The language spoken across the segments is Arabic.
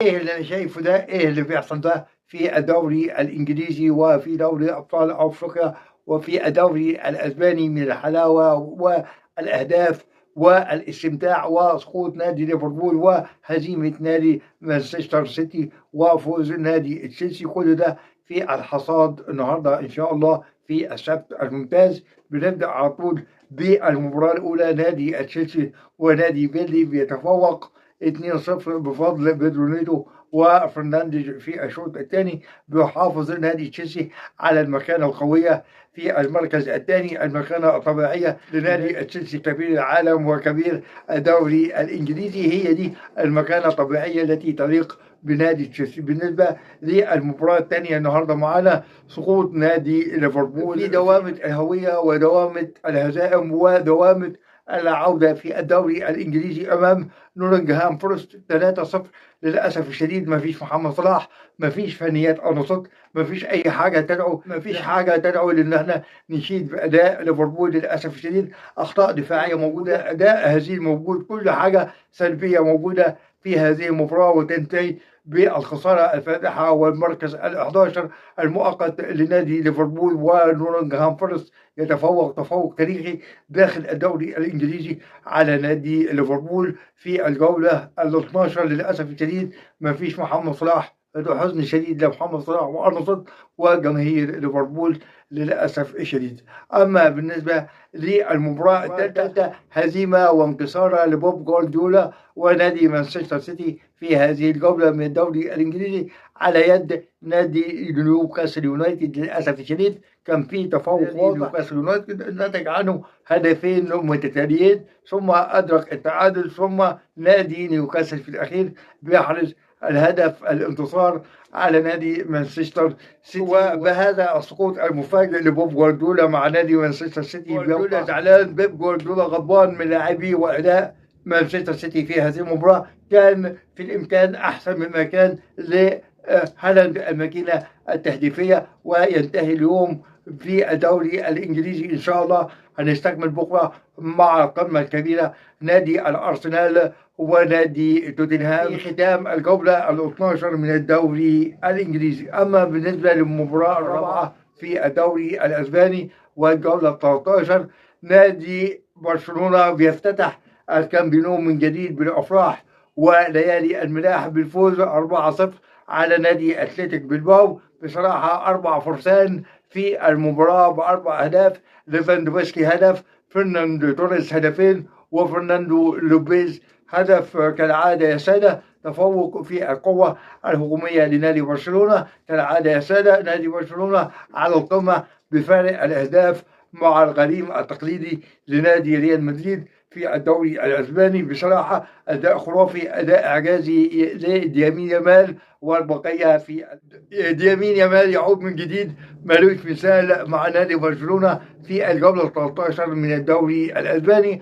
ايه اللي انا شايفه ده؟ ايه اللي بيحصل ده في الدوري الانجليزي وفي دوري ابطال افريقيا وفي الدوري الاسباني من الحلاوه والاهداف والاستمتاع وسقوط نادي ليفربول وهزيمه نادي مانشستر سيتي وفوز نادي تشيلسي، كل ده في الحصاد النهارده ان شاء الله في السبت الممتاز. بنبدا على طول بالمباراه الاولى، نادي تشيلسي ونادي بيلي بيتفوق 2-0 بفضل بيدرونيتو وفرنانديز في الشوط الثاني. بيحافظ نادي تشيلسي على المكانة القوية في المركز الثاني، المكانة الطبيعية لنادي تشيلسي كبير العالم وكبير الدوري الإنجليزي، هي دي المكانة الطبيعية التي تليق بنادي تشيلسي. بالنسبة للمباراة الثانية النهارده معانا سقوط نادي ليفربول في دوامة الهوية ودوامة الهزائم ودوامة العودة في الدوري الإنجليزي أمام نورنجهام فورست 3-0. للأسف الشديد ما فيش محمد صلاح، ما فيش فنيات أنصت، ما فيش أي حاجة تدعو، ما فيش حاجة تدعو لأن احنا نشيد بأداء ليفربول. للأسف الشديد أخطاء دفاعية موجودة، أداء هزيل موجود، كل حاجة سلبية موجودة في هذه المباراة، وتنتهي بالخسارة الفادحة والمركز ال11 المؤقت لنادي ليفربول. ونورنغهام فورست يتفوق تفوق تاريخي داخل الدوري الإنجليزي على نادي ليفربول في الجولة ال 12. للأسف الشديد ما فيش محمد صلاح، له حزن شديد لمحمد صلاح وأرنولد وجماهير ليفربول للأسف الشديد. أما بالنسبة للمباراة الثالثة، هزيمة وانكسارة لبوب جوارديولا ونادي مانشستر سيتي في هذه الجولة من الدوري الإنجليزي على يد نادي نيوكاسل يونايتد. للأسف الشديد كان في تفوق واضح، نيوكاسل يونايتد نتج عنه هدفين متتاليين ثم أدرك التعادل، ثم نادي نيوكاسل في الأخير بيحرز الهدف الانتصار على نادي مانشستر سيتي. وبهذا السقوط المفاجئ لبوب جوارديولا مع نادي مانشستر سيتي، جوارديولا زعلان، بيب جوارديولا غضبان من لاعبيه وأداء مانشستر سيتي في هذه المباراة. كان في الإمكان أحسن مما كان لهالاند الماكينة التهديفية. وينتهي اليوم في الدوري الإنجليزي إن شاء الله. هنستكمل بكرة مع القمة الكبيرة نادي الأرسنال ونادي توتنهام في ختام الجولة ال 12 من الدوري الإنجليزي. أما بالنسبة للمباراة الرابعة في الدوري الأسباني والجولة ال 13، نادي برشلونة بيفتتح الكامب نو من جديد بالأفراح وليالي الملاح بالفوز 4-0 على نادي أتلتيك بلباو. بصراحة 4 فرسان في المباراة ب4 أهداف، ليفاندوفسكي هدف، فرناندو توريس هدفين، وفرناندو لوبيز هدف. كالعادة يا سادة تفوق في القوة الهجومية لنادي برشلونة، كالعادة يا سادة نادي برشلونة على القمة بفارق الأهداف مع الغريم التقليدي لنادي ريال مدريد في الدوري الأسباني. بصراحة أداء خرافي، أداء إعجازي لديامين يامال والبقية في ديامين يامال يعود من جديد ملوش مثال مع نادي برشلونة في الجولة 13 من الدوري الأسباني.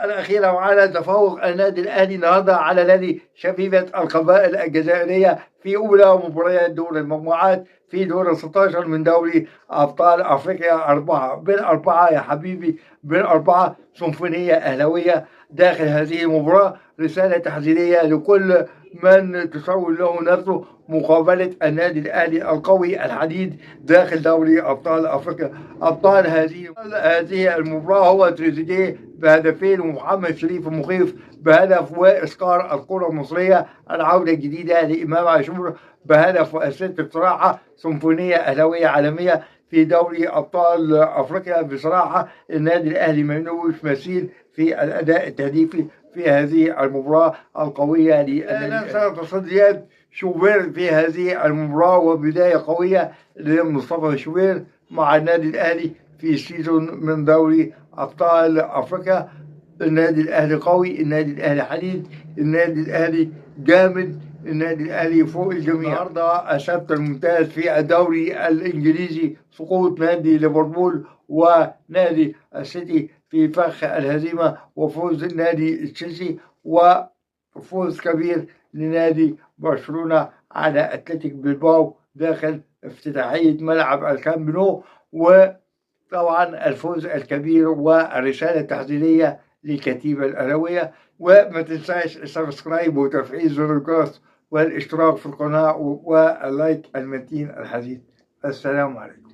الأخيرة معنا تفوق النادي الأهلي النهارده على نادي شبيبة القبائل الجزائرية في أولى مباريات دور المجموعات في دور 16 من دوري أبطال أفريقيا. 4 بين 4 يا حبيبي، بين 4 سيمفونية أهلاوية داخل هذه المباراة. رسالة تحذيرية لكل من تسول له نفسه مقابلة النادي الأهلي القوي الحديد داخل دوري أبطال أفريقيا. أبطال هذه المباراة هو تريزيجيه بهدفين ومحمد شريف المخيف بهدف، وإسكار الكرة المصرية العودة الجديدة لإمام عاشور بهدف. وأسست بصراحة سيمفونية أهلاوية عالمية في دوري أبطال أفريقيا. بصراحة النادي الأهلي ملوش مثيل في الأداء التهديفي في هذه المباراة القوية. لا ننسى تصديات شوبير في هذه المباراة، وبداية قوية لمصطفى شوبير مع النادي الأهلي في سيزون من دوري أبطال أفريقيا. النادي الأهلي قوي، النادي الأهلي حديد، النادي الأهلي جامد، النادي الأهلي فوق الجميع. النهارده السبت الممتاز في الدوري الإنجليزي، سقوط نادي ليفربول ونادي السيتي في فخ الهزيمة، وفوز نادي تشيلسي، وفوز كبير لنادي برشلونة على أتلتيك بلباو داخل افتتاحية ملعب الكامب نو. وطبعا الفوز الكبير والرسالة التحذيرية للكتيبة الأهلاوية. وما تنساش السبسكرايب وتفعيل زر الجرس والاشتراك في القناة واللايك المتين الحديث. السلام عليكم.